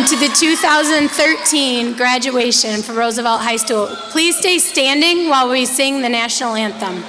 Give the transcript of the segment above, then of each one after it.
welcome to the 2013 graduation for Roosevelt High School. Please stay standing while we sing the national anthem.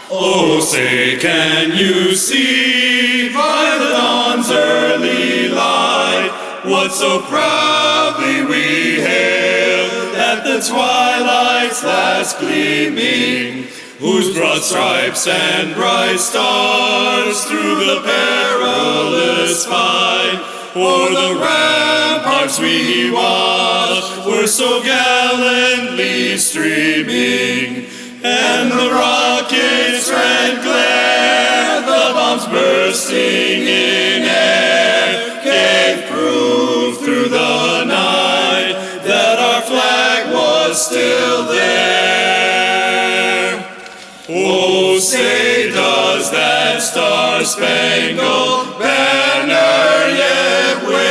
Oh, say, can you see by the dawn's early light what so proudly we hailed at the twilight's last gleaming, whose broad stripes and bright stars through the perilous fight o'er the ramparts we watched were so gallantly streaming, and the rocket's red glare, the bombs bursting in air, gave proof through the night that our flag was still there. Oh, say, does that star-spangled banner yet wave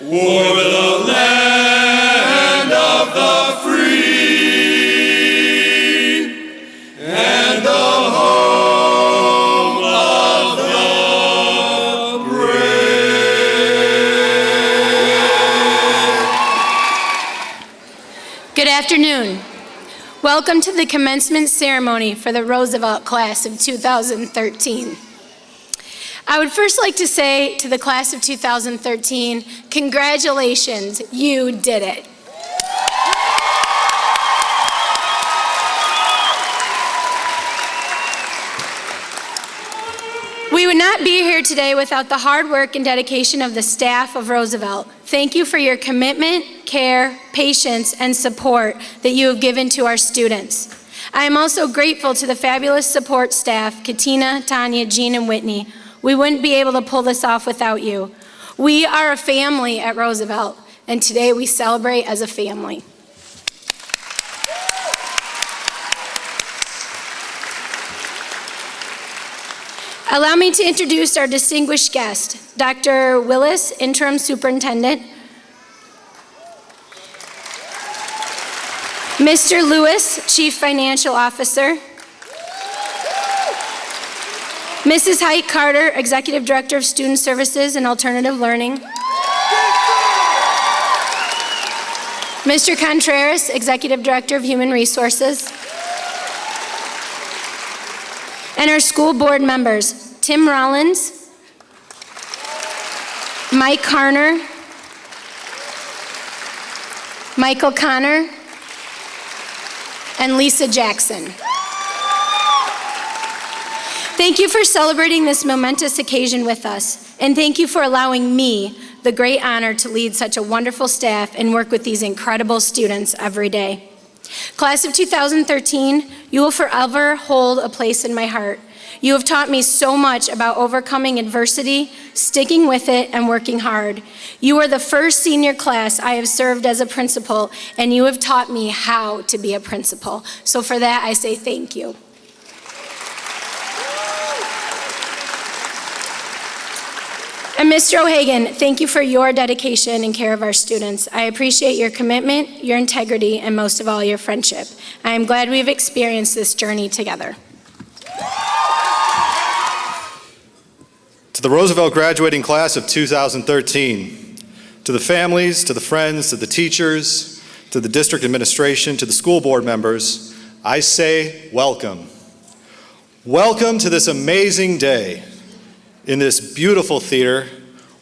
o'er the land of the free and the home of the brave? Good afternoon. Welcome to the commencement ceremony for the Roosevelt class of 2013. I would first like to say to the class of 2013, congratulations, you did it. We would not be here today without the hard work and dedication of the staff of Roosevelt. Thank you for your commitment, care, patience, and support that you have given to our students. I am also grateful to the fabulous support staff, Katina, Tanya, Jean, and Whitney. We wouldn't be able to pull this off without you. We are a family at Roosevelt, and today we celebrate as a family. Allow me to introduce our distinguished guest, Dr. Willis, Interim Superintendent, Mr. Lewis, Chief Financial Officer, Mrs. Height Carter, Executive Director of Student Services and Alternative Learning, Mr. Contreras, Executive Director of Human Resources, and our school board members, Tim Rollins, Mike Harner, Michael Connor, and Lisa Jackson. Thank you for celebrating this momentous occasion with us, and thank you for allowing me the great honor to lead such a wonderful staff and work with these incredible students every day. Class of 2013, you will forever hold a place in my heart. You have taught me so much about overcoming adversity, sticking with it, and working hard. You are the first senior class I have served as a principal, and you have taught me how to be a principal. So for that, I say thank you. And Mr. O'Hagan, thank you for your dedication and care of our students. I appreciate your commitment, your integrity, and most of all, your friendship. I am glad we've experienced this journey together. To the Roosevelt graduating class of 2013, to the families, to the friends, to the teachers, to the district administration, to the school board members, I say welcome. Welcome to this amazing day in this beautiful theater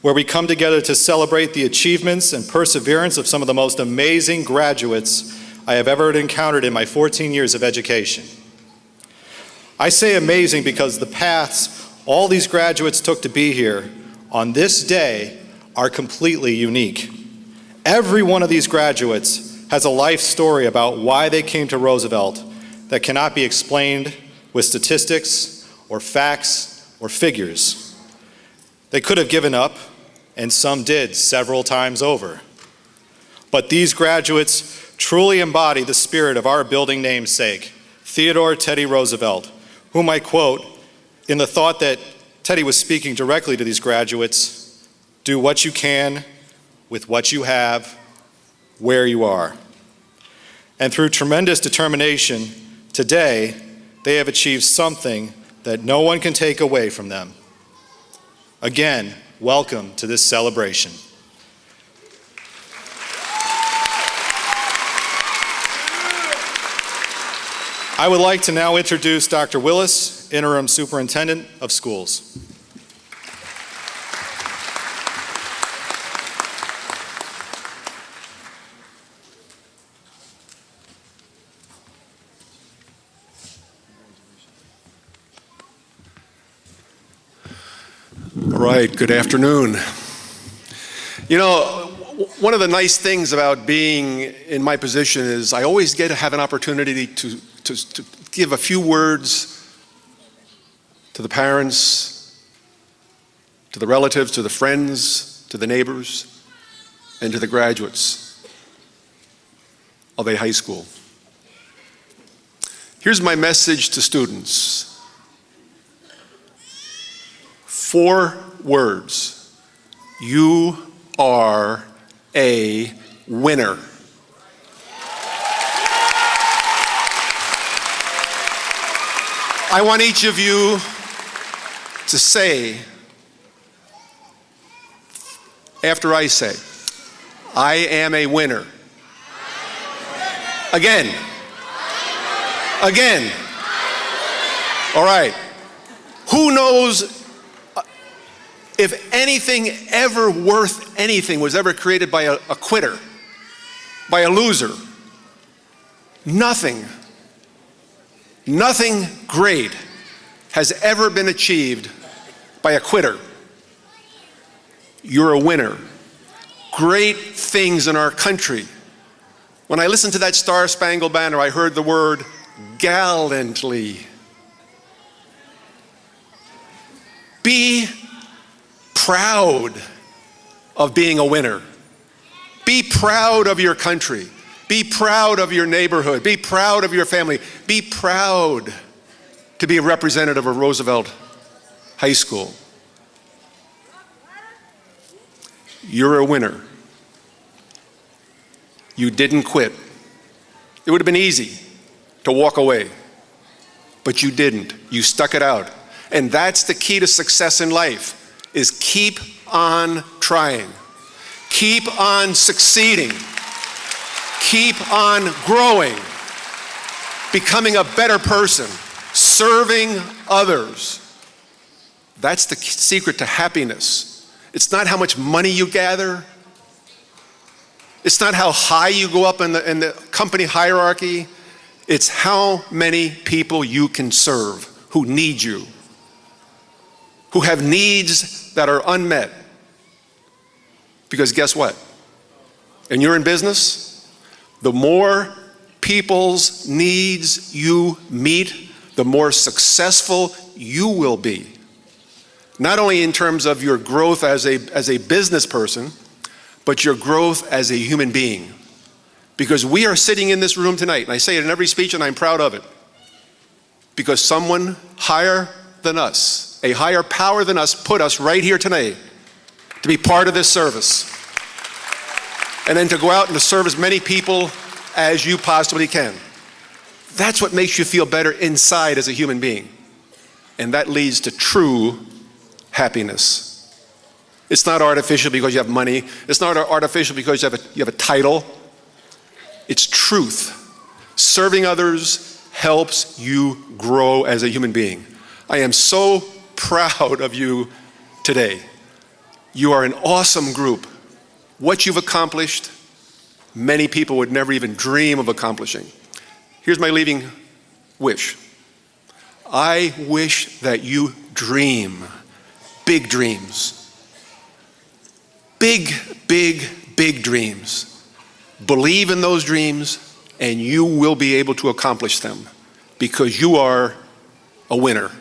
where we come together to celebrate the achievements and perseverance of some of the most amazing graduates I have ever encountered in my 14 years of education. I say amazing because the paths all these graduates took to be here on this day are completely unique. Every one of these graduates has a life story about why they came to Roosevelt that cannot be explained with statistics or facts or figures. They could have given up, and some did several times over. But these graduates truly embody the spirit of our building namesake, Theodore Teddy Roosevelt, whom I quote in the thought that Teddy was speaking directly to these graduates: do what you can with what you have, where you are. And through tremendous determination, today they have achieved something that no one can take away from them. Again, welcome to this celebration. I would like to now introduce Dr. Willis, Interim Superintendent of Schools. All right, good afternoon. You know, one of the nice things about being in my position is I always get to have an opportunity to give a few words to the parents, to the relatives, to the friends, to the neighbors, and to the graduates of a high school. Here's my message to students. 4 words. You are a winner. I want each of you to say, after I say, I am a winner. Again. Again. All right. Who knows if anything ever worth anything was ever created by a quitter, by a loser? Nothing great has ever been achieved by a quitter. You're a winner. Great things in our country. When I listened to that Star-Spangled Banner, I heard the word gallantly. Be proud of being a winner. Be proud of your country. Be proud of your neighborhood. Be proud of your family. Be proud to be a representative of Roosevelt High School. You're a winner. You didn't quit. It would have been easy to walk away, but you didn't. You stuck it out. And that's the key to success in life. Is keep on trying, keep on succeeding, keep on growing, becoming a better person, serving others. That's the secret to happiness. It's not how much money you gather. It's not how high you go up in the company hierarchy. It's how many people you can serve who need you, who have needs that are unmet. Because guess what? And you're in business, the more people's needs you meet, the more successful you will be. Not only in terms of your growth as a business person, but your growth as a human being. Because we are sitting in this room tonight, and I say it in every speech and I'm proud of it, because someone higher than us, a higher power than us, put us right here tonight to be part of this service. And then to go out and to serve as many people as you possibly can. That's what makes you feel better inside as a human being. And that leads to true happiness. It's not artificial because you have money. It's not artificial because you have a title. It's truth. Serving others helps you grow as a human being. I am so proud of you today. You are an awesome group. What you've accomplished, many people would never even dream of accomplishing. Here's my leaving wish. I wish that you dream big dreams. Big, big, big dreams. Believe in those dreams and you will be able to accomplish them because you are a winner.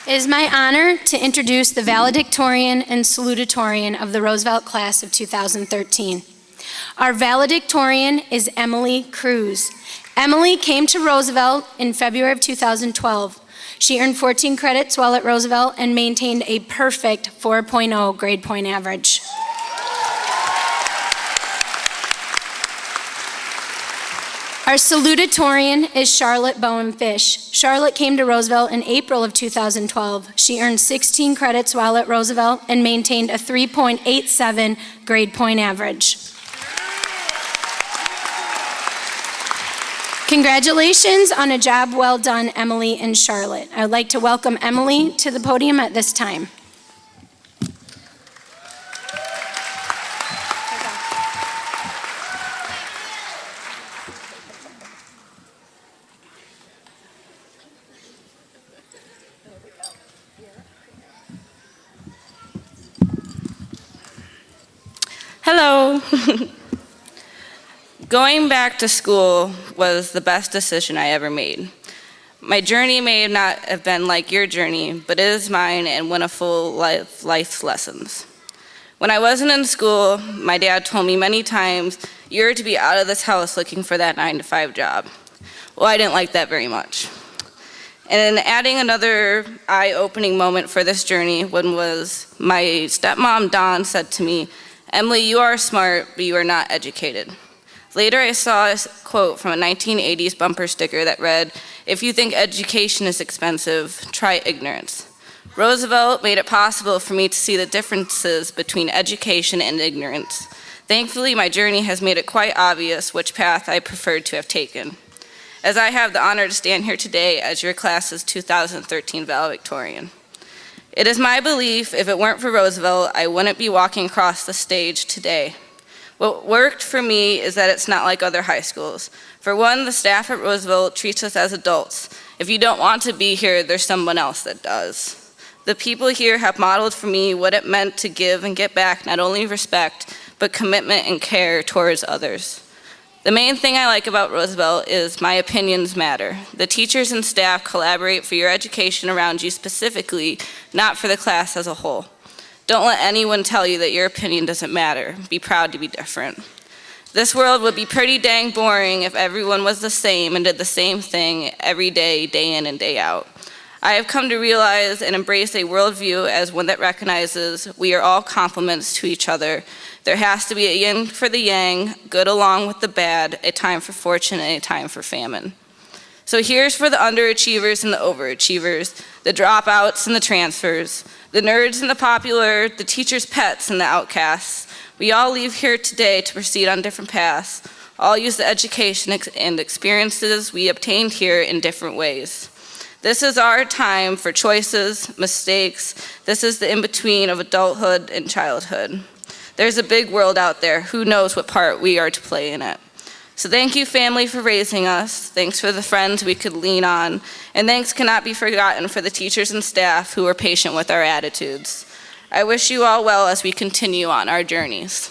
It is my honor to introduce the valedictorian and salutatorian of the Roosevelt class of 2013. Our valedictorian is Emily Cruz. Emily came to Roosevelt in February of 2012. She earned 14 credits while at Roosevelt and maintained a perfect 4.0 grade point average. . 'It ' Our salutatorian is Charlotte Bowen Fish. Charlotte came to Roosevelt in April of 2012. She earned 16 credits while at Roosevelt and maintained a 3.87 grade point average. Congratulations on a job well done, Emily and Charlotte. I would like to welcome Emily to the podium at this time. Hello. Going back to school was the best decision I ever made. My journey may not have been like your journey, but it is mine and one of full life's lessons. When I wasn't in school, my dad told me many times, "You're to be out of this house looking for that 9-to-5 job." Well, I didn't like that very much. And adding another eye-opening moment for this journey was my stepmom, Dawn, said to me, "Emily, you are smart, but you are not educated." Later, I saw a quote from a 1980s bumper sticker that read, "If you think education is expensive, try ignorance." Roosevelt made it possible for me to see the differences between education and ignorance. Thankfully, my journey has made it quite obvious which path I preferred to have taken. As I have the honor to stand here today as your class's 2013 valedictorian. It is my belief if it weren't for Roosevelt, I wouldn't be walking across the stage today. What worked for me is that it's not like other high schools. For one, the staff at Roosevelt treats us as adults. If you don't want to be here, there's someone else that does. The people here have modeled for me what it meant to give and get back not only respect, but commitment and care towards others. The main thing I like about Roosevelt is my opinions matter. The teachers and staff collaborate for your education around you specifically, not for the class as a whole. Don't let anyone tell you that your opinion doesn't matter. Be proud to be different. This world would be pretty dang boring if everyone was the same and did the same thing every day, day in and day out. I have come to realize and embrace a worldview as one that recognizes we are all complements to each other. There has to be a yin for the yang, good along with the bad, a time for fortune and a time for famine. So here's for the underachievers and the overachievers, the dropouts and the transfers, the nerds and the popular, the teachers' pets and the outcasts. We all leave here today to proceed on different paths. All use the education and experiences we obtained here in different ways. This is our time for choices, mistakes. This is the in-between of adulthood and childhood. There's a big world out there. Who knows what part we are to play in it? So thank you, family, for raising us. Thanks for the friends we could lean on. And thanks cannot be forgotten for the teachers and staff who were patient with our attitudes. I wish you all well as we continue on our journeys.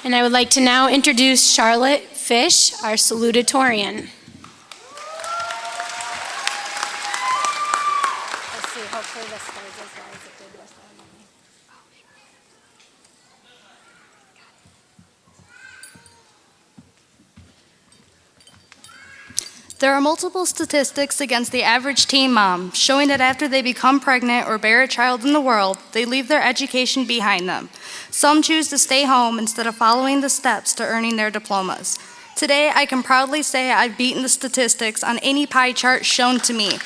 And I would like to now introduce Charlotte Fish, our salutatorian. Let's see, hopefully this goes as well as it did with Emily. There are multiple statistics against the average teen mom showing that after they become pregnant or bear a child in the world, they leave their education behind them. Some choose to stay home instead of following the steps to earning their diplomas. Today, I can proudly say I've beaten the statistics on any pie chart shown to me.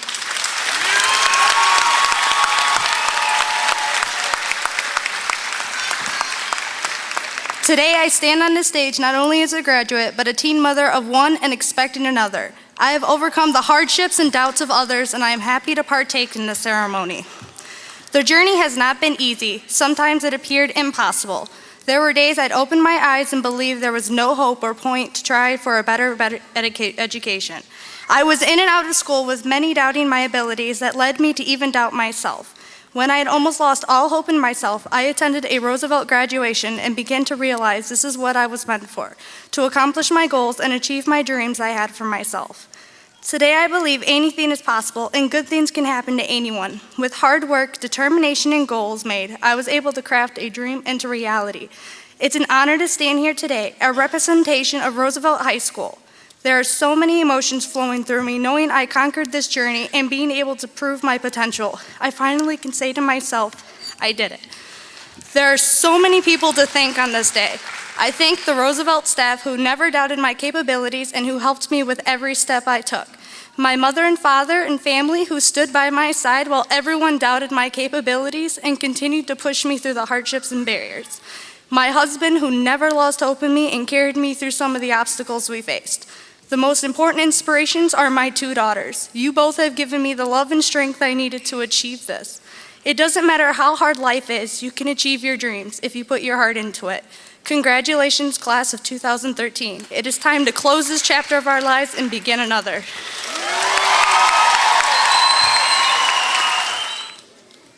Today, I stand on this stage not only as a graduate, but a teen mother of one and expecting another. I have overcome the hardships and doubts of others, and I am happy to partake in this ceremony. The journey has not been easy. Sometimes it appeared impossible. There were days I'd open my eyes and believe there was no hope or point to try for a better education. I was in and out of school with many doubting my abilities that led me to even doubt myself. When I had almost lost all hope in myself, I attended a Roosevelt graduation and began to realize this is what I was meant for, to accomplish my goals and achieve my dreams I had for myself. Today, I believe anything is possible and good things can happen to anyone. With hard work, determination, and goals made, I was able to craft a dream into reality. It's an honor to stand here today, a representation of Roosevelt High School. There are so many emotions flowing through me, knowing I conquered this journey and being able to prove my potential. I finally can say to myself, I did it. There are so many people to thank on this day. I thank the Roosevelt staff who never doubted my capabilities and who helped me with every step I took. My mother and father and family who stood by my side while everyone doubted my capabilities and continued to push me through the hardships and barriers. My husband who never lost hope in me and carried me through some of the obstacles we faced. The most important inspirations are my 2 daughters. You both have given me the love and strength I needed to achieve this. It doesn't matter how hard life is, you can achieve your dreams if you put your heart into it. Congratulations, class of 2013. It is time to close this chapter of our lives and begin another.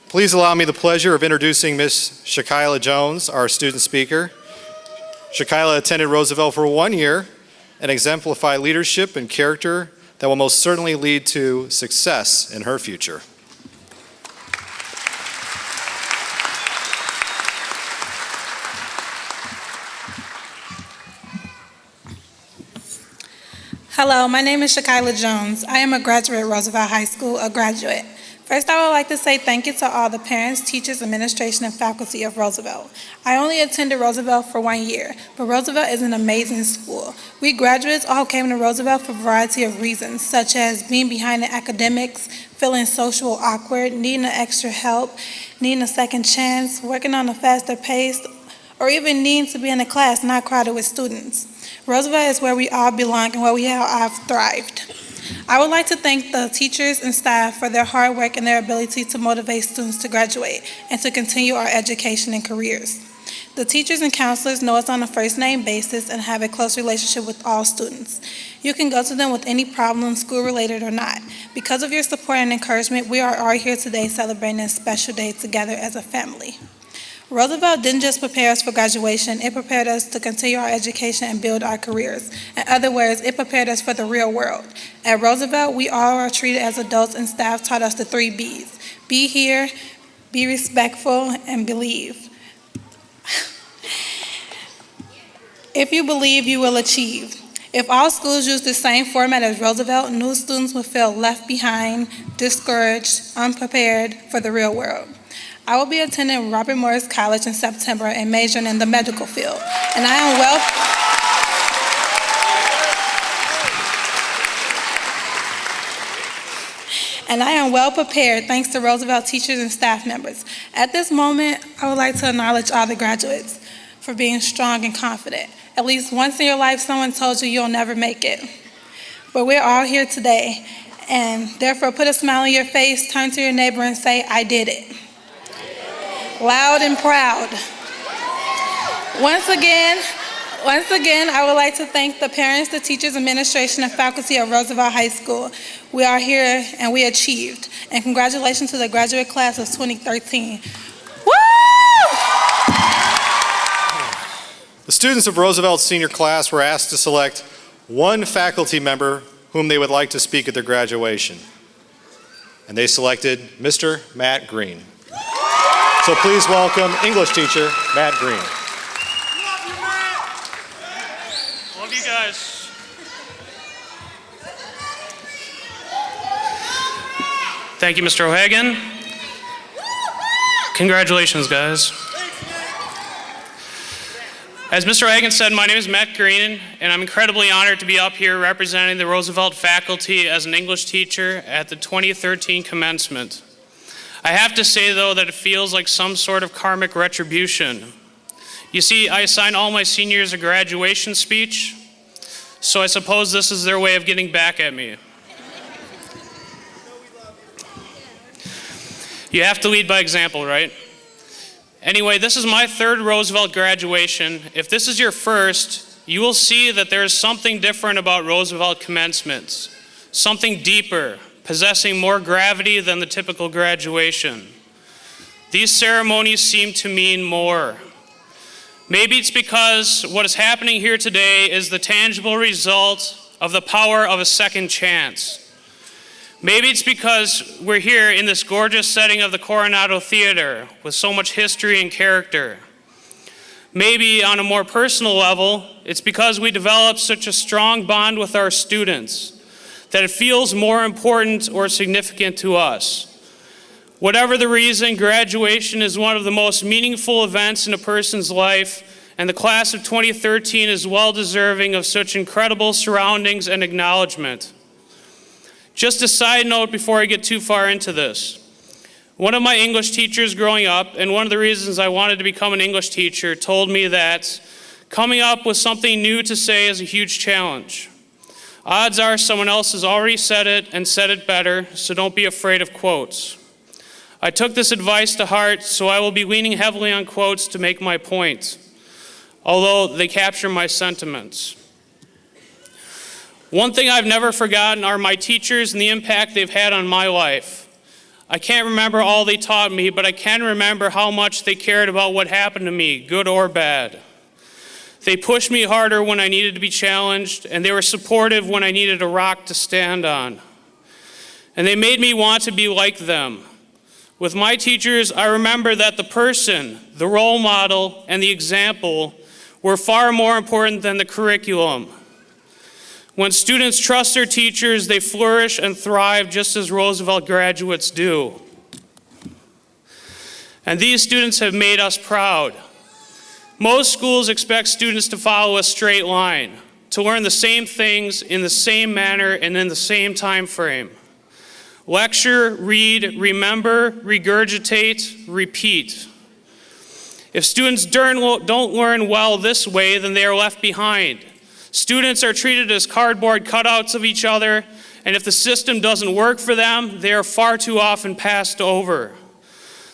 Please allow me the pleasure of introducing Ms. Shakila Jones, our student speaker. Shakila attended Roosevelt for 1 year and exemplified leadership and character that will most certainly lead to success in her future. Hello, my name is Shakila Jones. I am a graduate at Roosevelt High School, a graduate. First, I would like to say thank you to all the parents, teachers, administration, and faculty of Roosevelt. I only attended Roosevelt for 1 year, but Roosevelt is an amazing school. We graduates all came to Roosevelt for a variety of reasons, such as being behind in academics, feeling social awkward, needing extra help, needing a second chance, working on a faster pace, or even needing to be in a class not crowded with students. Roosevelt is where we all belong and where we have thrived. I would like to thank the teachers and staff for their hard work and their ability to motivate students to graduate and to continue our education and careers. The teachers and counselors know us on a first-name basis and have a close relationship with all students. You can go to them with any problem, school-related or not. Because of your support and encouragement, we are all here today celebrating this special day together as a family. Roosevelt didn't just prepare us for graduation, it prepared us to continue our education and build our careers. In other words, it prepared us for the real world. At Roosevelt, we all are treated as adults and staff taught us the 3 B's. Be here, be respectful, and believe. If you believe, you will achieve. If all schools used the same format as Roosevelt, new students would feel left behind, discouraged, unprepared for the real world. I will be attending Robert Morris College in September and majoring in the medical field. And I am well prepared thanks to Roosevelt teachers and staff members. At this moment, I would like to acknowledge all the graduates for being strong and confident. At least once in your life, someone told you you'll never make it. But we're all here today, and therefore put a smile on your face, turn to your neighbor and say, I did it. Loud and proud. Once again, I would like to thank the parents, the teachers, administration, and faculty of Roosevelt High School. We are here and we achieved. And congratulations to the graduate class of 2013. Woo! The students of Roosevelt's senior class were asked to select one faculty member whom they would like to speak at their graduation. And they selected Mr. Matt Green. So please welcome English teacher, Matt Green. Love you guys. Thank you, Mr. O'Hagan. Congratulations, guys. As Mr. O'Hagan said, my name is Matt Green, and I'm incredibly honored to be up here representing the Roosevelt faculty as an English teacher at the 2013 commencement. I have to say, though, that it feels like some sort of karmic retribution. You see, I assigned all my seniors a graduation speech, so I suppose this is their way of getting back at me. You have to lead by example, right? Anyway, this is my 3rd Roosevelt graduation. If this is your first, you will see that there is something different about Roosevelt commencements, something deeper, possessing more gravity than the typical graduation. These ceremonies seem to mean more. Maybe it's because what is happening here today is the tangible result of the power of a second chance. Maybe it's because we're here in this gorgeous setting of the Coronado Theater with so much history and character. Maybe on a more personal level, it's because we develop such a strong bond with our students that it feels more important or significant to us. Whatever the reason, graduation is one of the most meaningful events in a person's life, and the class of 2013 is well deserving of such incredible surroundings and acknowledgement. Just a side note before I get too far into this. One of my English teachers growing up, and one of the reasons I wanted to become an English teacher, told me that coming up with something new to say is a huge challenge. Odds are someone else has already said it and said it better, so don't be afraid of quotes. I took this advice to heart, so I will be leaning heavily on quotes to make my point, although they capture my sentiments. One thing I've never forgotten are my teachers and the impact they've had on my life. I can't remember all they taught me, but I can remember how much they cared about what happened to me, good or bad. They pushed me harder when I needed to be challenged, and they were supportive when I needed a rock to stand on. And they made me want to be like them. With my teachers, I remember that the person, the role model, and the example were far more important than the curriculum. When students trust their teachers, they flourish and thrive just as Roosevelt graduates do. And these students have made us proud. Most schools expect students to follow a straight line, to learn the same things in the same manner and in the same time frame. Lecture, read, remember, regurgitate, repeat. If students don't learn well this way, then they are left behind. Students are treated as cardboard cutouts of each other, and if the system doesn't work for them, they are far too often passed over.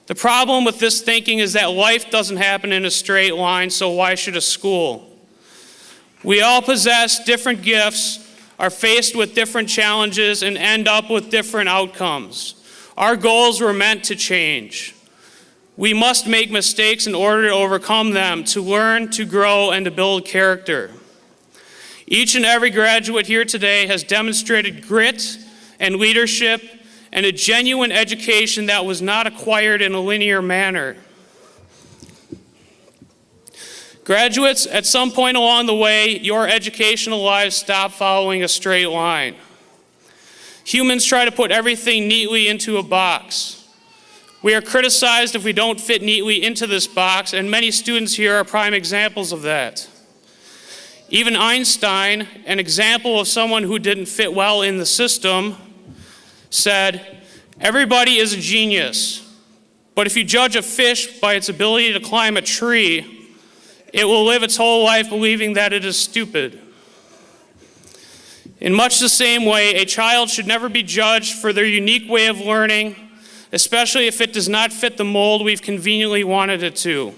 The problem with this thinking is that life doesn't happen in a straight line, so why should a school? We all possess different gifts, are faced with different challenges, and end up with different outcomes. Our goals were meant to change. We must make mistakes in order to overcome them, to learn, to grow, and to build character. Each and every graduate here today has demonstrated grit and leadership and a genuine education that was not acquired in a linear manner. Graduates, at some point along the way, your educational lives stop following a straight line. Humans try to put everything neatly into a box. We are criticized if we don't fit neatly into this box, and many students here are prime examples of that. Even Einstein, an example of someone who didn't fit well in the system, said, "Everybody is a genius, but if you judge a fish by its ability to climb a tree, it will live its whole life believing that it is stupid." In much the same way, a child should never be judged for their unique way of learning, especially if it does not fit the mold we've conveniently wanted it to.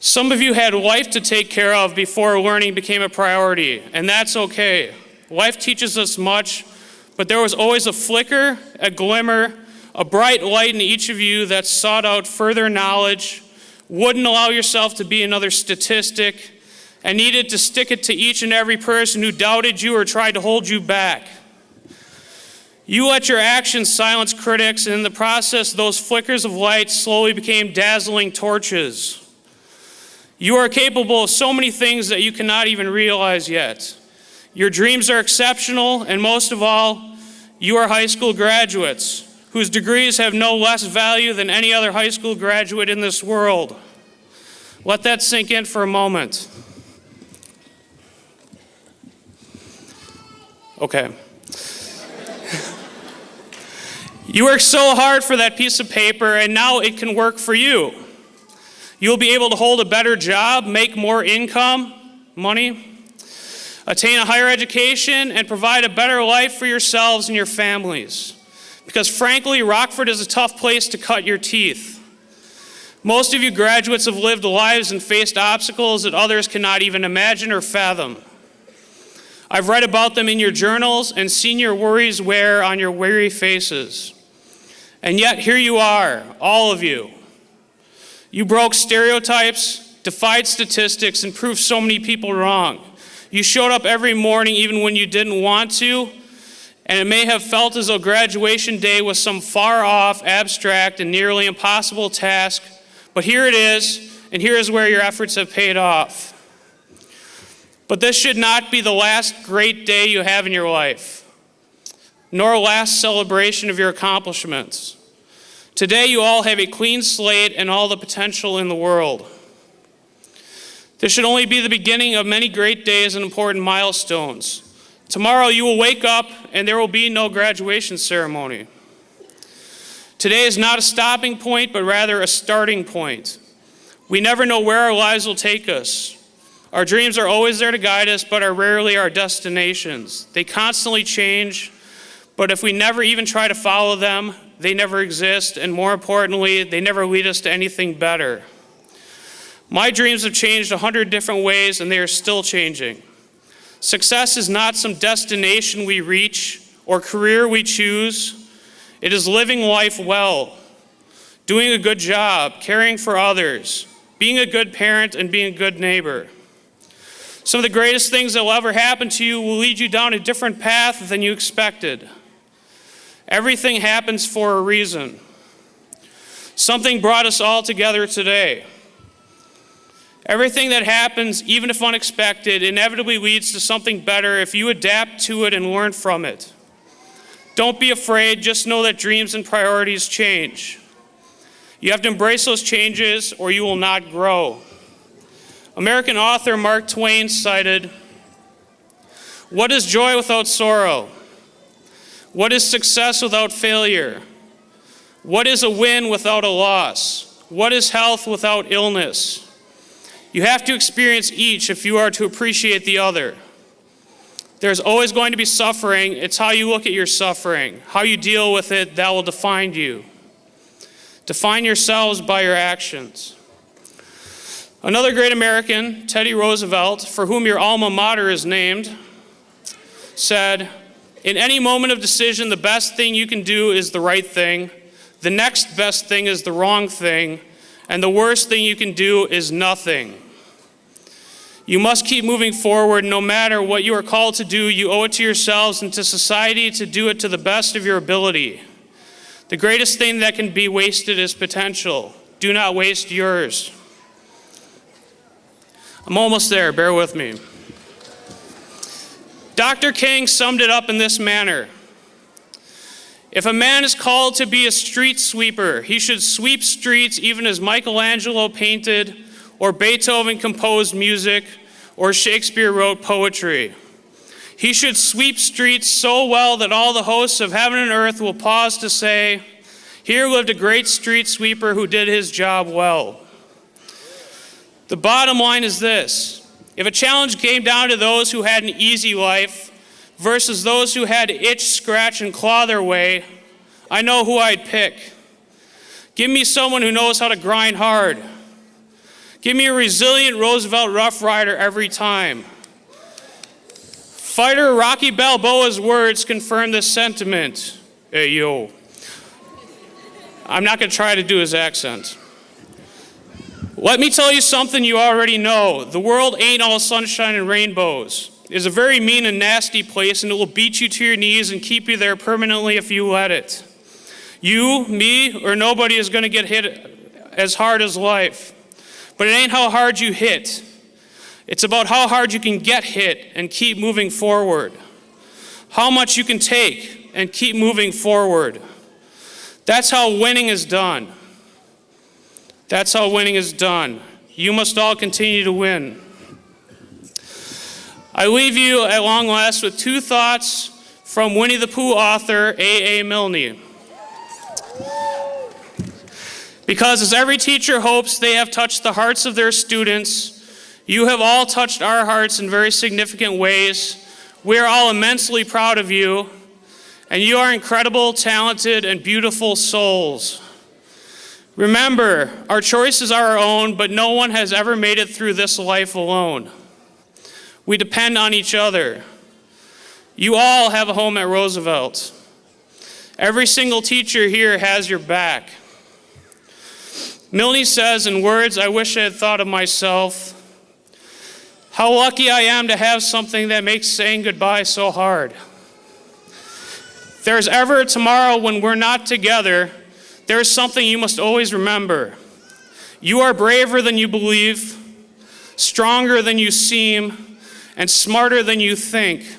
Some of you had life to take care of before learning became a priority, and that's okay. Life teaches us much, but there was always a flicker, a glimmer, a bright light in each of you that sought out further knowledge, wouldn't allow yourself to be another statistic, and needed to stick it to each and every person who doubted you or tried to hold you back. You let your actions silence critics, and in the process, those flickers of light slowly became dazzling torches. You are capable of so many things that you cannot even realize yet. Your dreams are exceptional, and most of all, you are high school graduates whose degrees have no less value than any other high school graduate in this world. Let that sink in for a moment. Okay. You worked so hard for that piece of paper, and now it can work for you. You'll be able to hold a better job, make more income, money, attain a higher education, and provide a better life for yourselves and your families. Because frankly, Rockford is a tough place to cut your teeth. Most of you graduates have lived lives and faced obstacles that others cannot even imagine or fathom. I've read about them in your journals and seen your worries wear on your weary faces. And yet here you are, all of you. You broke stereotypes, defied statistics, and proved so many people wrong. You showed up every morning even when you didn't want to, and it may have felt as though graduation day was some far-off, abstract, and nearly impossible task, but here it is, and here is where your efforts have paid off. But this should not be the last great day you have in your life, nor last celebration of your accomplishments. Today, you all have a clean slate and all the potential in the world. This should only be the beginning of many great days and important milestones. Tomorrow, you will wake up and there will be no graduation ceremony. Today is not a stopping point, but rather a starting point. We never know where our lives will take us. Our dreams are always there to guide us, but are rarely our destinations. They constantly change, but if we never even try to follow them, they never exist, and more importantly, they never lead us to anything better. My dreams have changed 100 different ways, and they are still changing. Success is not some destination we reach or career we choose. It is living life well, doing a good job, caring for others, being a good parent, and being a good neighbor. Some of the greatest things that will ever happen to you will lead you down a different path than you expected. Everything happens for a reason. Something brought us all together today. Everything that happens, even if unexpected, inevitably leads to something better if you adapt to it and learn from it. Don't be afraid, just know that dreams and priorities change. You have to embrace those changes or you will not grow. American author Mark Twain cited, "What is joy without sorrow? What is success without failure? What is a win without a loss? What is health without illness?" You have to experience each if you are to appreciate the other. There's always going to be suffering. It's how you look at your suffering, how you deal with it, that will define you. Define yourselves by your actions. Another great American, Teddy Roosevelt, for whom your alma mater is named, said, "In any moment of decision, the best thing you can do is the right thing. The next best thing is the wrong thing. And the worst thing you can do is nothing." You must keep moving forward. No matter what you are called to do, you owe it to yourselves and to society to do it to the best of your ability. The greatest thing that can be wasted is potential. Do not waste yours. I'm almost there, bear with me. Dr. King summed it up in this manner. If a man is called to be a street sweeper, he should sweep streets even as Michelangelo painted, or Beethoven composed music, or Shakespeare wrote poetry. He should sweep streets so well that all the hosts of heaven and earth will pause to say, "Here lived a great street sweeper who did his job well." The bottom line is this: if a challenge came down to those who had an easy life versus those who had to itch, scratch, and claw their way, I know who I'd pick. Give me someone who knows how to grind hard. Give me a resilient Roosevelt Rough Rider every time. Fighter Rocky Balboa's words confirm this sentiment. Hey, yo. I'm not going to try to do his accent. Let me tell you something you already know. The world ain't all sunshine and rainbows. It's a very mean and nasty place, and it will beat you to your knees and keep you there permanently if you let it. You, me, or nobody is going to get hit as hard as life. But it ain't how hard you hit. It's about how hard you can get hit and keep moving forward. How much you can take and keep moving forward. That's how winning is done. That's how winning is done. You must all continue to win. I leave you at long last with two thoughts from Winnie the Pooh author A.A. Milne. Because as every teacher hopes they have touched the hearts of their students, you have all touched our hearts in very significant ways. We are all immensely proud of you, and you are incredible, talented, and beautiful souls. Remember, our choices are our own, but no one has ever made it through this life alone. We depend on each other. You all have a home at Roosevelt. Every single teacher here has your back. Milne says in words I wish I had thought of myself, how lucky I am to have something that makes saying goodbye so hard. If there's ever a tomorrow when we're not together, there is something you must always remember. You are braver than you believe, stronger than you seem, and smarter than you think.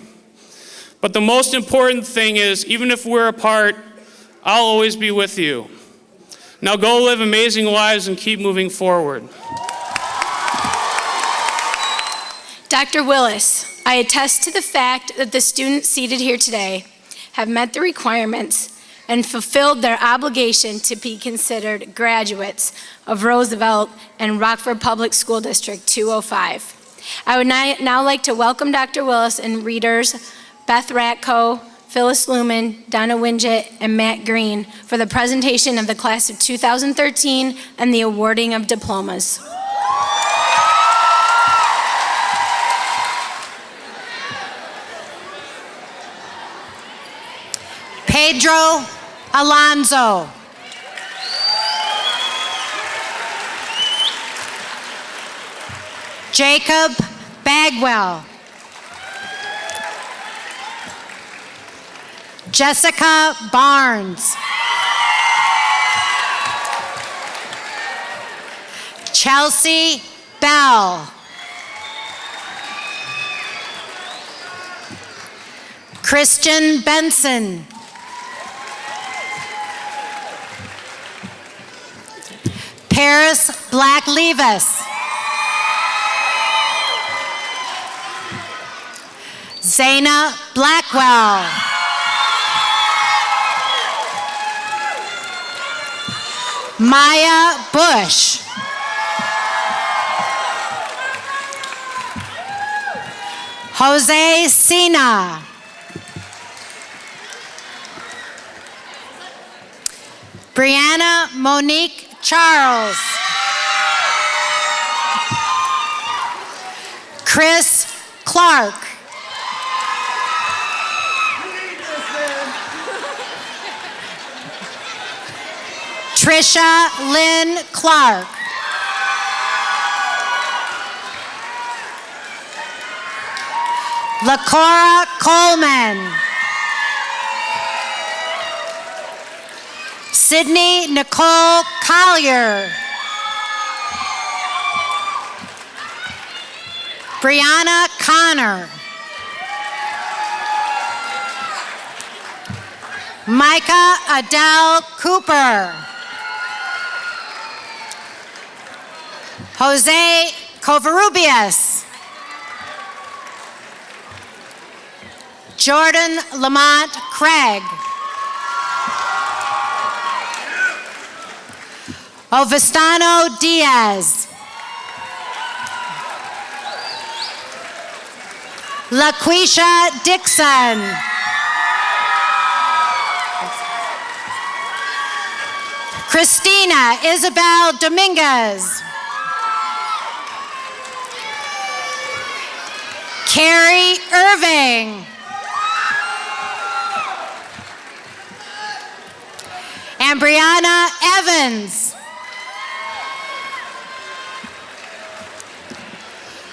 But the most important thing is, even if we're apart, I'll always be with you. Now go live amazing lives and keep moving forward. Dr. Willis, I attest to the fact that the students seated here today have met the requirements and fulfilled their obligation to be considered graduates of Roosevelt and Rockford Public School District 205. I would now like to welcome Dr. Willis and readers Beth Ratko, Phyllis Lumen, Donna Winget, and Matt Green for the presentation of the class of 2013 and the awarding of diplomas. Pedro Alonso. Jacob Bagwell. Jessica Barnes. Chelsea Bell. Christian Benson. Paris Black-Levis. Zaina Blackwell. Maya Bush. Jose Sina. Brianna Monique Charles. Chris Clark. Trisha Lynn Clark. LaCora Coleman. Sydney Nicole Collier. Brianna Connor. Micah Adele Cooper. Jose Covarrubias. Jordan Lamont Craig. Ovestano Diaz. LaQuisha Dixon. Christina Isabel Dominguez. Carrie Irving. And Brianna Evans.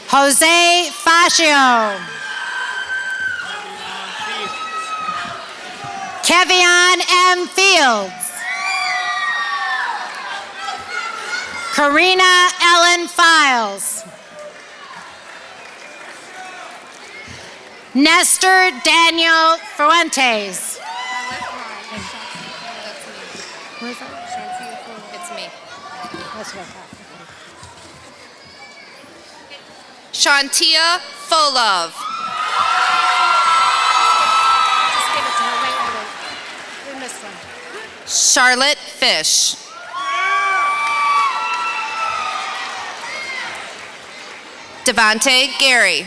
Jose Fascio. Kevion M. Fields. Karina Ellen Files. Nestor Daniel Fuentes. It's me. Shantia Folov. Just give it to her. Wait. We missed one. Charlotte Fish. Devante Gary.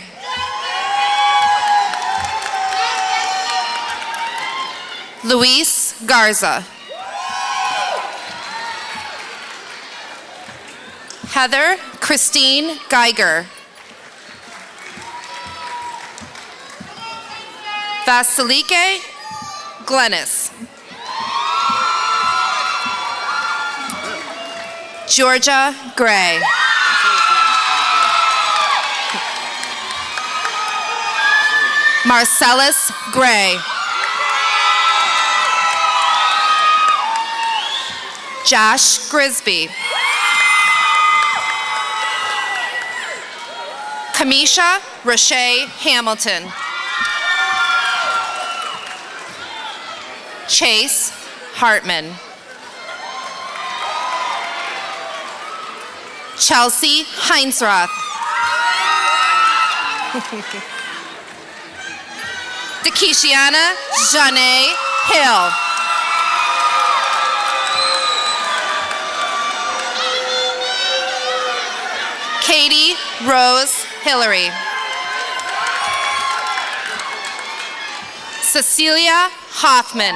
Luis Garza. Heather Christine Geiger. Vasilike Glennis. Georgia Gray. Marcellus Gray. Josh Grisby. Kamisha Rashay Hamilton. Chase Hartman. Chelsea Heinsroth. Dakishiana Janae Hill. Katie Rose Hillary. Cecilia Hoffman.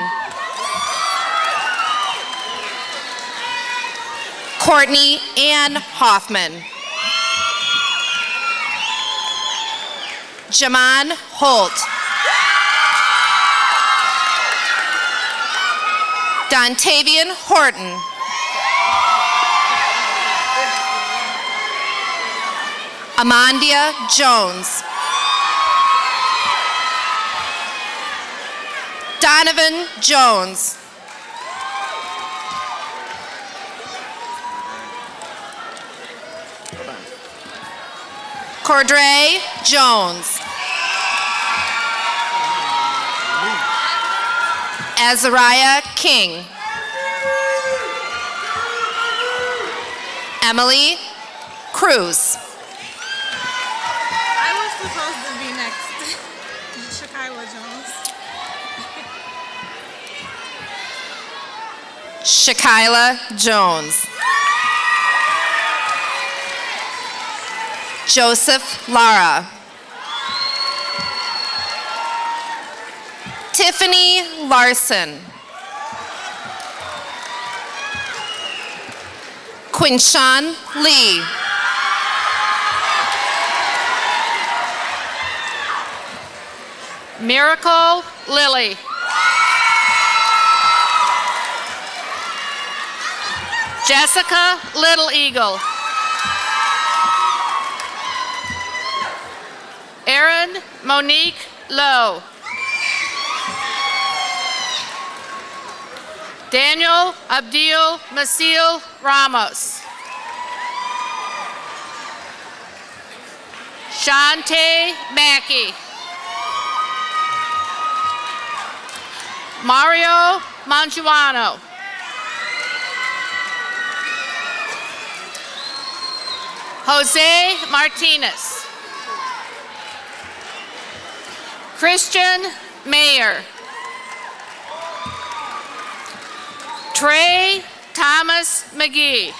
Courtney Ann Hoffman. Jaman Holt. Dontavian Horton. Amandia Jones. Donovan Jones. Cordray Jones. Azariah King. Emily Cruz. I was supposed to be next. Shakila Jones. Shakila Jones. Joseph Lara. Tiffany Larson. Quinshawn Lee. Miracle Lily. Jessica Little Eagle. Erin Monique Lowe. Daniel Abdil Masil Ramos. Shante Mackey. Mario Mangiuano. Jose Martinez. Christian Mayer. Trey Thomas McGee.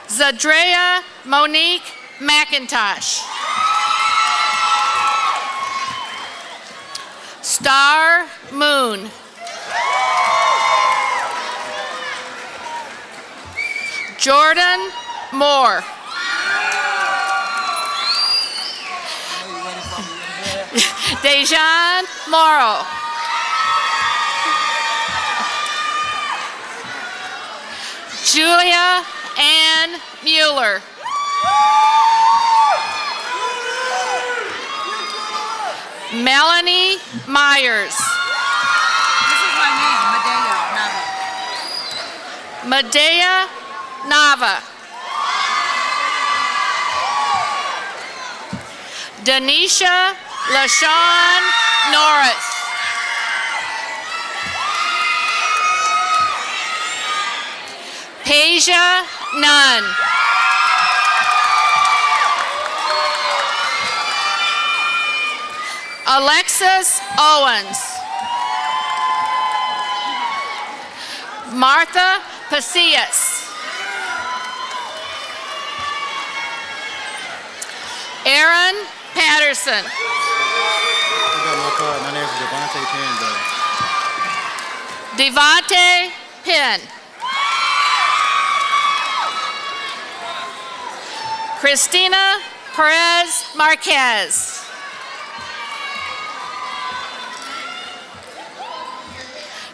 Zadrea Monique McIntosh. Star Moon. Jordan Moore. Dejan Morrow. Julia Ann Mueller. Melanie Myers. This is my name, Medea Nava. Medea Nava. Denisha LaShawn Norris. Peja Nunn. Alexis Owens. Martha Pasillas. Aaron Patterson. I got my card. My name is Devontae Penn. Christina Perez Marquez.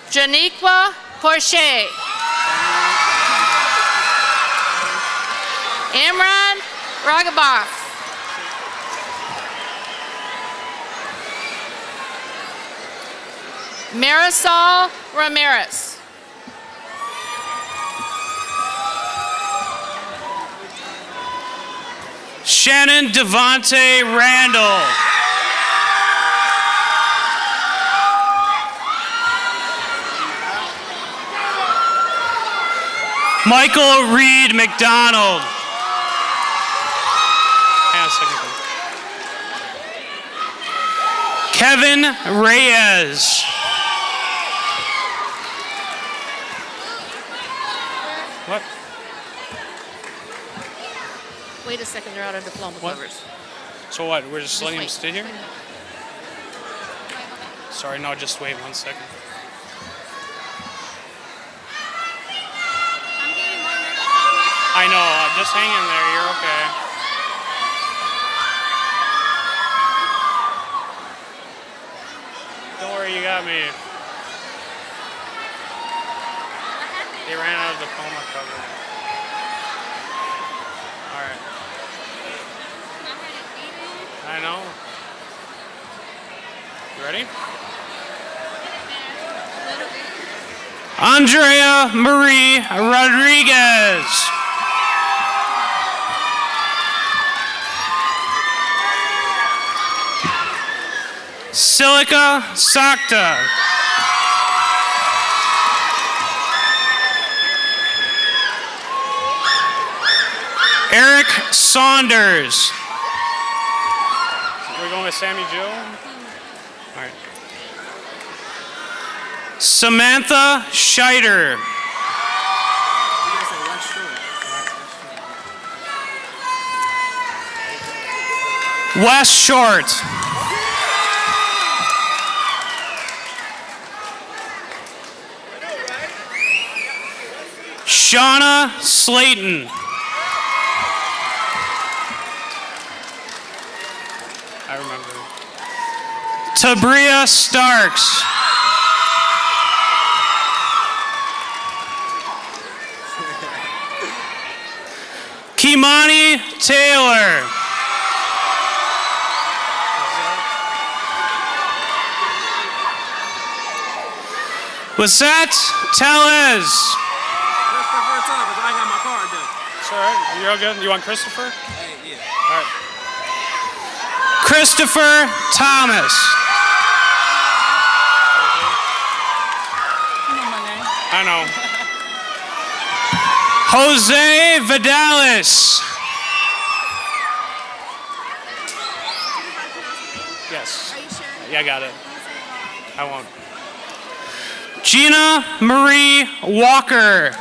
Janiqua Porche. Imran Ragaboff. Marisol Ramirez. Shannon Devontae Randall. Michael Reed McDonald. Hang on a second. Kevin Reyes. What? Wait a second, they're out of diploma What? covers. So what? We're just letting him wait. stay here? Sorry, no, just wait 1 second. I know, just hang in there, you're okay. Don't worry, you got me. They ran out of the diploma cover. Alright. I know. You ready? Andrea Marie Rodriguez. Silica Sakta. Eric Saunders. We're going with Sammy Joe? All right. Samantha Scheider. Wes Short. Shauna Slayton. I remember. Tabria Starks. Kimani Taylor. Lisette Tellez. Christopher Thomas, I got my card done. It's all right. You're all good. You want Christopher? Hey, yeah. All right. Christopher Thomas. You know my name. I know. Jose Vidalis. Yes. Are you sure? Yeah, I got it. I won't. Gina Marie Walker.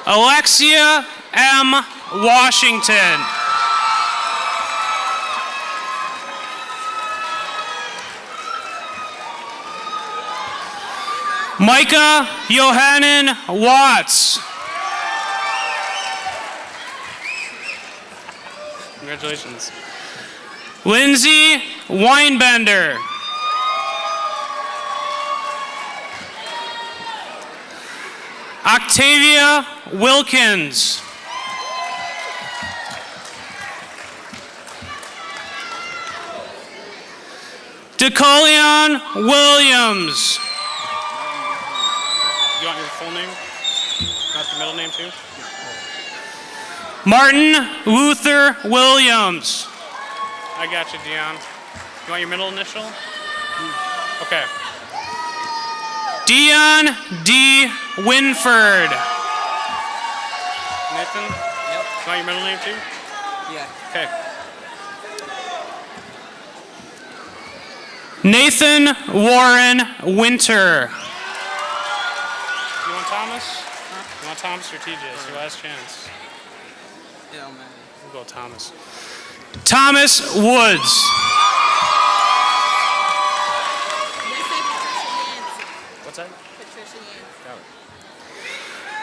Alexia M. Washington. Micah Johannan Watts. Congratulations. Lindsay Weinbender. Octavia Wilkins. DeColion Williams. You want your full name? Not the middle name too? Martin Luther Williams. I got you, Dion. You want your middle initial? Okay. Dion D. Winford. Nathan? Yep. You want your middle name too? Yeah. Okay. Nathan Warren Winter. You want Thomas? Huh? You want Thomas or TJ? It's your last chance. Yeah, man. We'll go Thomas. Thomas Woods. What's that?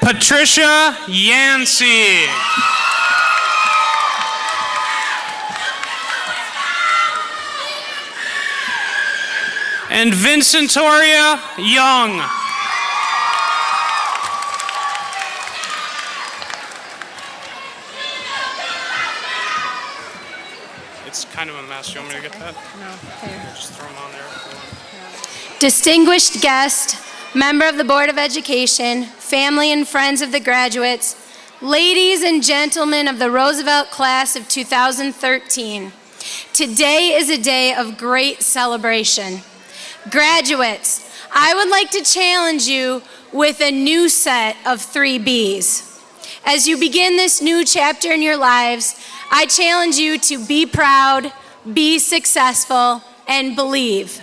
Patricia Yancey. And Vincentoria Young. It's kind of a mess. You want me to get that? No, here. Just throw them on there if you want. Distinguished guest member of the Board of Education, family and friends of the graduates, ladies and gentlemen of the Roosevelt class of 2013. Today is a day of great celebration. Graduates, I would like to challenge you with a new set of 3 Bs. As you begin this new chapter in your lives, I challenge you to be proud, be successful, and believe.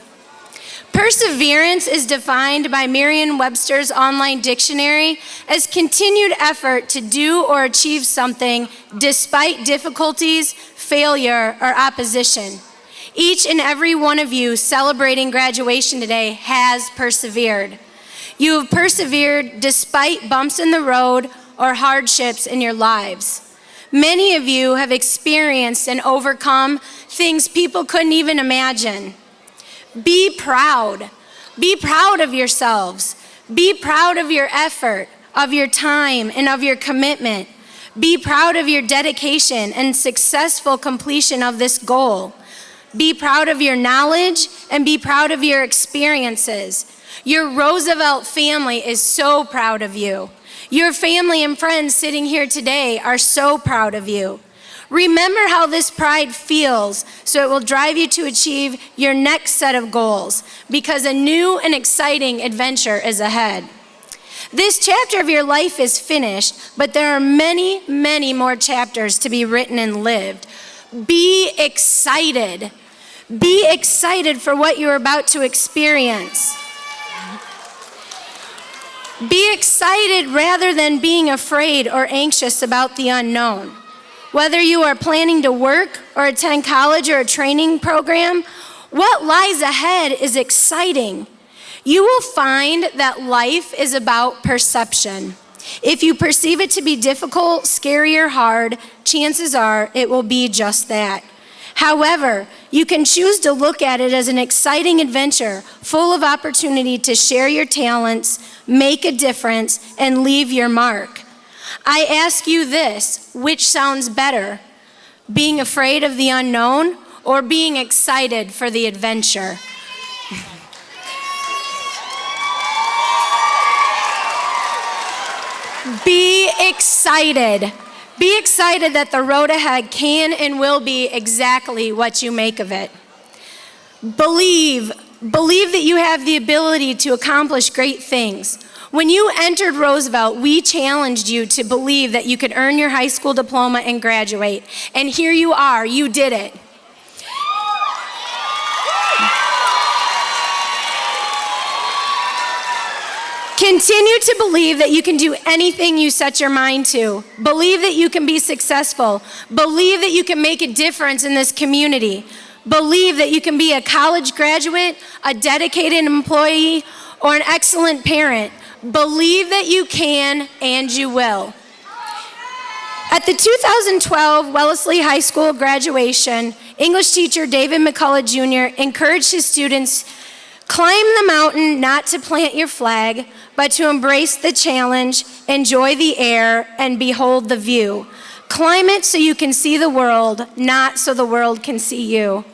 Perseverance is defined by Merriam-Webster's online dictionary as continued effort to do or achieve something despite difficulties, failure, or opposition. Each and every one of you celebrating graduation today has persevered. You have persevered despite bumps in the road or hardships in your lives. Many of you have experienced and overcome things people couldn't even imagine. Be proud. Be proud of yourselves. Be proud of your effort, of your time, and of your commitment. Be proud of your dedication and successful completion of this goal. Be proud of your knowledge and be proud of your experiences. Your Roosevelt family is so proud of you. Your family and friends sitting here today are so proud of you. Remember how this pride feels so it will drive you to achieve your next set of goals because a new and exciting adventure is ahead. This chapter of your life is finished, but there are many, many more chapters to be written and lived. Be excited. Be excited for what you're about to experience. Be excited rather than being afraid or anxious about the unknown. Whether you are planning to work or attend college or a training program, what lies ahead is exciting. You will find that life is about perception. If you perceive it to be difficult, scary, or hard, chances are it will be just that. However, you can choose to look at it as an exciting adventure full of opportunity to share your talents, make a difference, and leave your mark. I ask you this, which sounds better? Being afraid of the unknown or being excited for the adventure? Be excited. Be excited that the road ahead can and will be exactly what you make of it. Believe that you have the ability to accomplish great things. When you entered Roosevelt, we challenged you to believe that you could earn your high school diploma and graduate. And here you are, you did it. Continue to believe that you can do anything you set your mind to. Believe that you can be successful. Believe that you can make a difference in this community. Believe that you can be a college graduate, a dedicated employee, or an excellent parent. Believe that you can and you will. At the 2012 Wellesley High School graduation, English teacher David McCullough Jr. encouraged his students, climb the mountain not to plant your flag, but to embrace the challenge, enjoy the air, and behold the view. Climb it so you can see the world, not so the world can see you.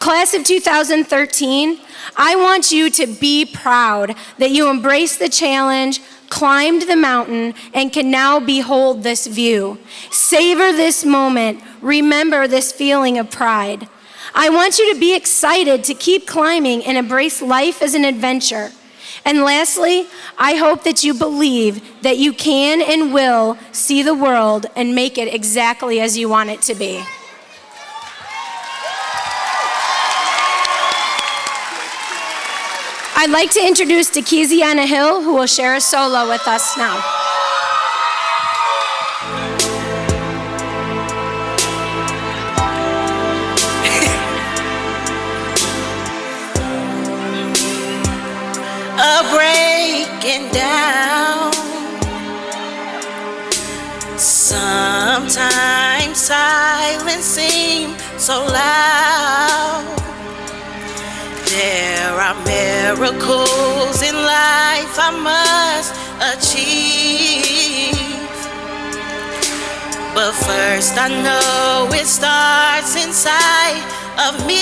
Class of 2013, I want you to be proud that you embraced the challenge, climbed the mountain, and can now behold this view. Savor this moment. Remember this feeling of pride. I want you to be excited to keep climbing and embrace life as an adventure. And lastly, I hope that you believe that you can and will see the world and make it exactly as you want it to be. I'd like to introduce Dekeziana Hill, who will share a solo with us now. A breaking down. Sometimes silence seems so loud. There are miracles in life I must achieve. But first I know it starts inside of me.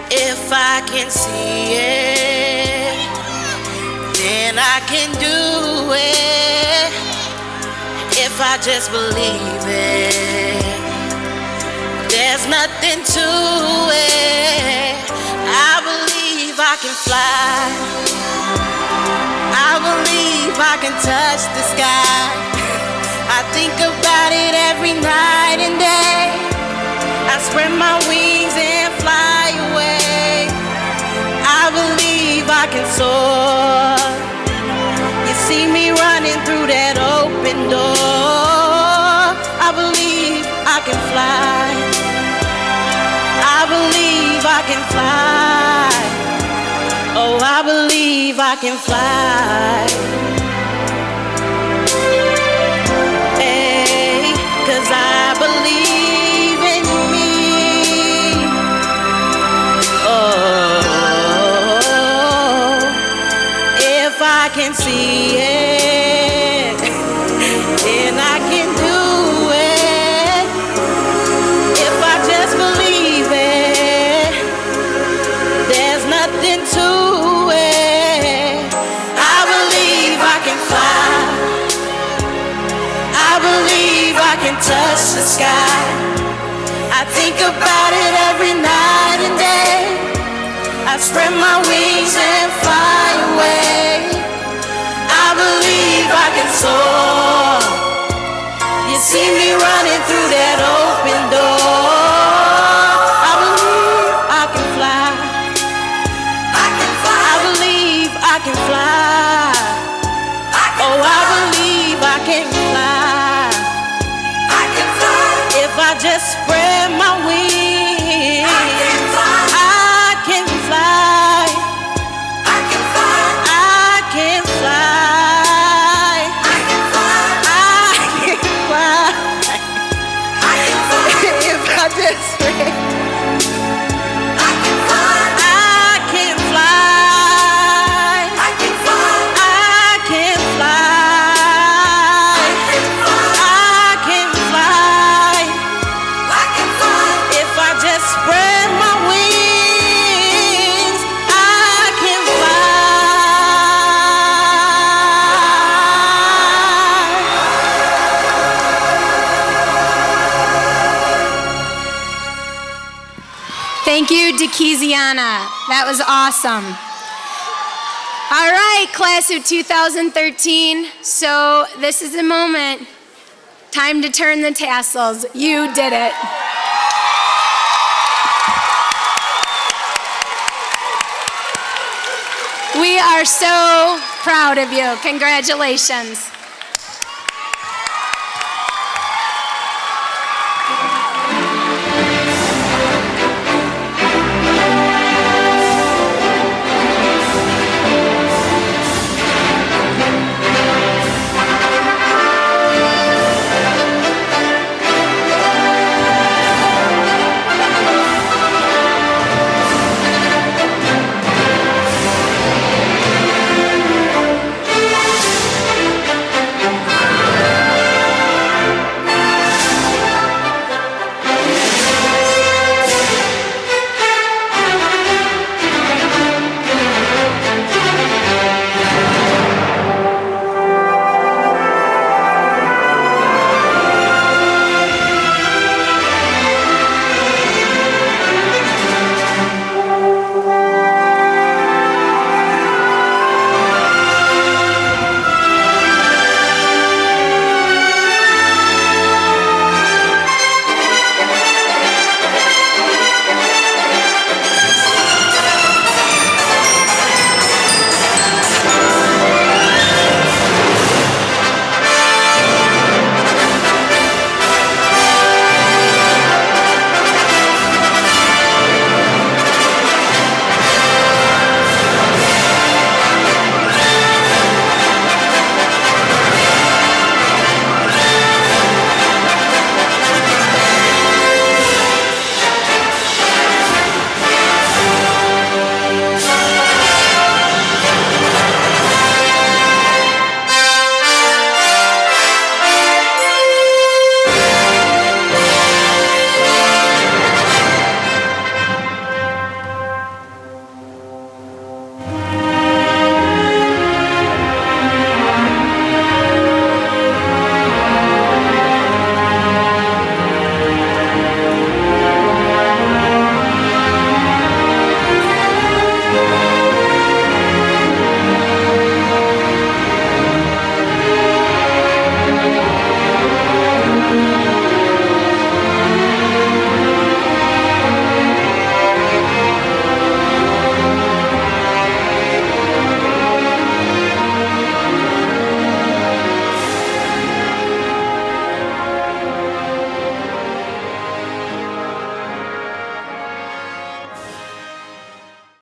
If I can see it, can do it if I just believe it. There's nothing to it. I believe I can fly. I believe I can touch the sky. I think about it every night and day. I spread my wings and fly away. I believe I can soar. You see me running through that open door. I believe I can fly. I believe I can fly. Oh, I believe I can fly. Hey, 'cause I believe in me. Oh, if I can see it, then I can do it. If I just believe it, there's nothing to it. I believe I can fly. I believe I can touch the sky. I think about it every night and day. I spread my wings and fly away. I believe I can soar. You see me running through that open door. I believe I can fly. I can fly. I believe I can fly. Oh, I believe I can fly. I can fly. If I just spread my wings, I can fly. I can fly. I can fly. I can fly. I can fly. I can fly. I can fly. If I just spread, I can fly. I can fly. I can fly. I can fly. I can fly. I can fly. If I just spread my wings, I can fly. Thank you, DeKeziana. That was awesome. All right, class of 2013. So this is the moment. Time to turn the tassels. You did it. We are so proud of you. Congratulations.